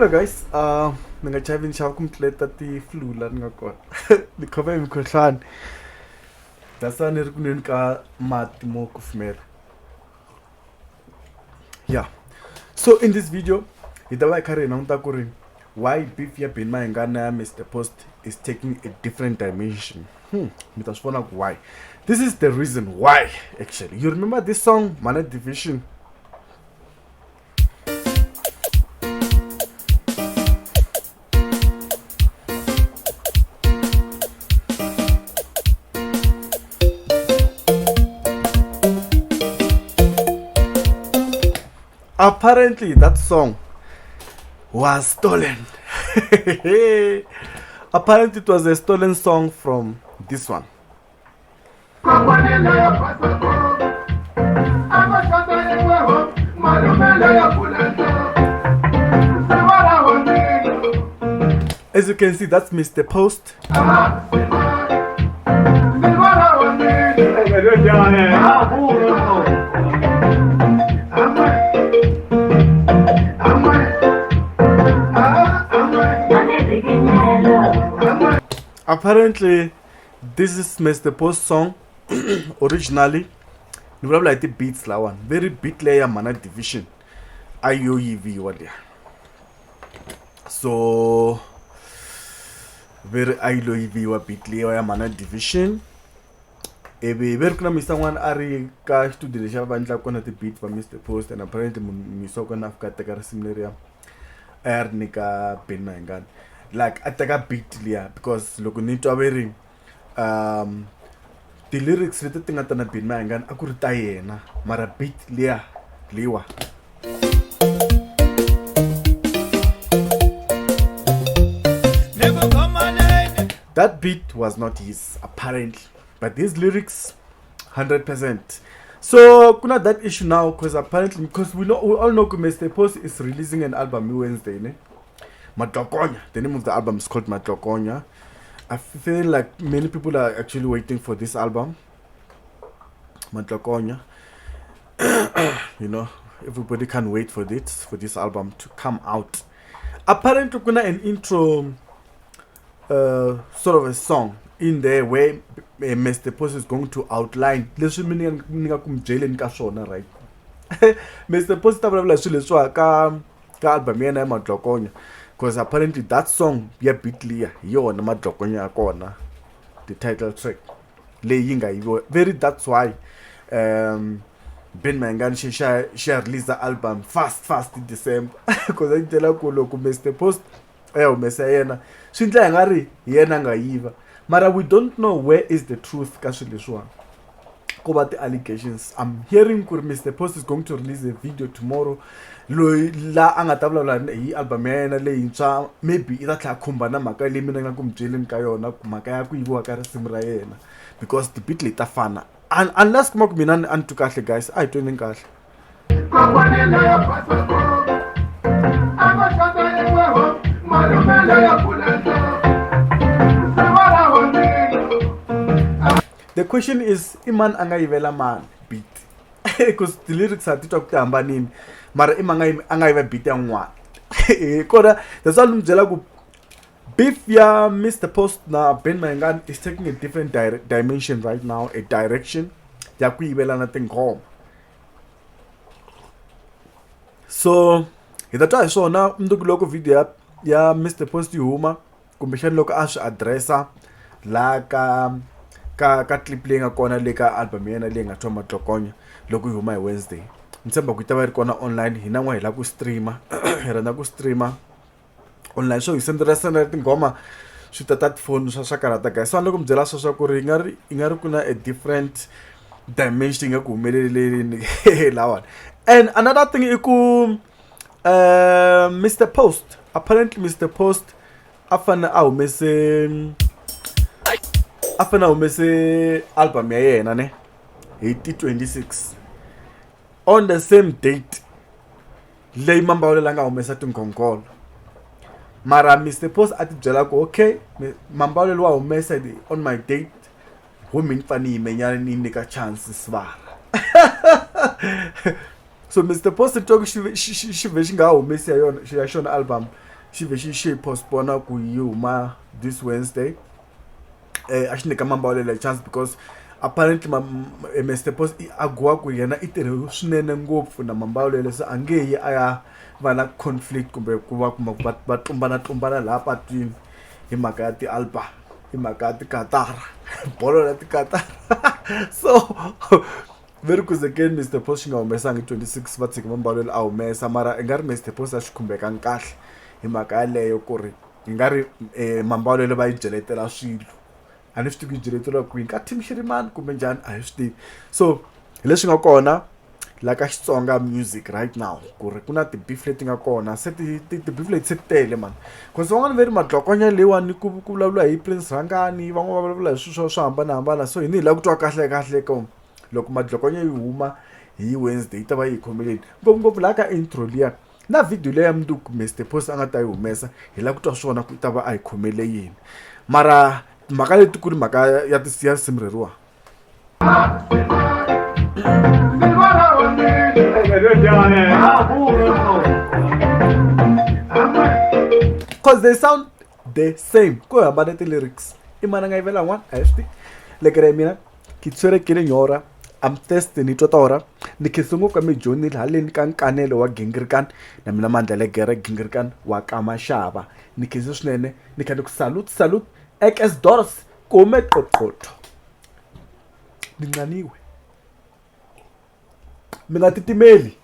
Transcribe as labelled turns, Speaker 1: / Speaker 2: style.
Speaker 1: Sorry guys, ningajavini xa kumtleta ti flu la ni nga kona. Ni khome hi mukhuhlwana. Dasa ni ri ku nweni ka mati mo kufumela. Yeah. So in this video, hi ta va hi karhi hi languta ku ri why beef ya Benny Mayengani ya Mr. Post is taking a different dimension. Mi ta swi vona ku why. This is the reason why actually. You remember this song, Mana Division? Apparently that song was stolen. Apparently it was a stolen song from this one. As you can see, that's Mr. Post. Apparently, this is Mr. Post song originally. You have like the beats la one. Very beat layer Mana Division. IOEV one there. So very IOEV wa beat layer Mana Division. Ebe very kuna Mr. One ari ka studio sha bandla kona the beat for Mr. Post, and apparently miso kona afka taka similar air nika Benny Mayengani. Like ataka beat liya because loko ni twa very the lyrics leti ti nga ta na Benny Mayengani a ku ri ta yena mara beat liya liwa. That beat was not his apparently, but these lyrics 100%. So kuna that issue now because apparently because we all know Mr. Post is releasing an album Wednesday, ne? Matlokonya. The name of the album is called Matlokonya. I feel like many people are actually waiting for this album, Matlokonya. You know, everybody can wait for this album to come out. Apparently, kuna an intro, sort of a song in there where Mr. Post is going to outline. Let's mean right? Mr. Post ka album yana Matlokonya. Because apparently that song ya beatliya yo na Matlokonya akona, the title track layinga very, that's why Benny Mayengani she released the album fast in December because I tell ku loko Mr. Post umesa yena swindla ngari yena ngayiva, mara we don't know where is the truth ka swilo leswiwani. About the allegations, I'm hearing Mr. Post is going to release a video tomorrow. La anga tabla hi album yana leyintshwa, maybe ita tla khumbana mhaka leyi mina nga ku mbyeleni ka yona mhaka ya ku yiviwa ka risimu ra yena because the beat leta fana unless kuma ku mina a ni twi kahle guys, a hi tweni kahle. The question is, iman anga yivela man beat because the lyrics are titwa ku hambanini, mara imanga anga yiva beat yan'wana. Kona that's all mbyela ku beef ya Mr. Post na Benny Mayengani is taking a different dimension right now, a direction ya ku yivelana tinghoma. So hi ta twa hi swona mundzuku loko video ya Mr. Post yi huma kumbexani loko a swi addressa la ka clip leyi nga kona le ka album yena leyi nga thwa Matlokonya loko yi huma hi Wednesday. Ni tshemba ku yi ta va yi ri kona online, hina n'wana hi lava ku streama hi rhandza ku streama online, so hi sendela tinghoma swi ta tifoni swa karata guys. So loko mi byela swa ku ri yi nga ri ku na a different dimension nga ku humeleleni lawani. And another thing i ku Mr. Post, apparently Mr. Post afana humese album ya yena ne 26 on the same date leyi Mambawulela nga humesa tinkonkolo, mara Mr. Post ati byela ku okay Mambawulela wa humesa on my date humi ni fani yimenyana ni nyika chance svara. So Mr. Post talk she nga humesi ya xona album xi postpone ku yi huma this Wednesday. A xi nyika Mambawulela chance because apparently Mr Post a gowa ku yena i tirhe swinene ngopfu na Mambawulela, se a nge yi a ya va na conflict kumbe ku va va tlumbana laha patwini hi mhaka ya ti-album, hi mhaka ya tikatara bolo na tikatara. So very kuzekeni Mr Post xi nga humesanga 26 va tshika Mambawulela a humesa, mara i nga ri Mr Post a xi khumbekangi kahle hi mhaka yaleyo ku ri hi nga ri Mambawulela va yi jeletela swilo. A ni swi tivi ku yi jeleteliwa kwini ka Team Shirimani kumbe njhani a hi swi tivi. So hi leswi nga kona la ka Xitsonga music right now ku ri ku na ti-beef leti nga kona, se ti-beef leti se ti tele man, cause van'wana ve ri madlokonya leyiwani ku vulavula hi Prince Rhangani, van'wana va vulavula hi swilo swo hambanahambana. So hini hi lava ku twa kahle ko loko madlokonya yi huma hi Wednesday yi ta va yi hi khomeleni ngopfungopfu laha ka intro liya na video leya mundzuku Mr Post a nga ta yi humesa, hi lava ku twa swona ku ta va a hi khomele yini. Mara mhaka leti ku ri mhaka ya Simreriwa. Cause they sound the same, ko hambana ti-lyrics i mani a nga yivela n'wana a hi swi tivi. Lekere mina ki tshwerekile nyora, I'm thirsty ni twa tora, ni khisungu ka mijoni haleni ka nkanelo wa Gingirikani, na mina Mandla legere Gingirikani wa ka Mashava, ni khise swinene ni kha ni ku salute XS Doors kume qoqotho ni nqaniwe, mi nga titimeli.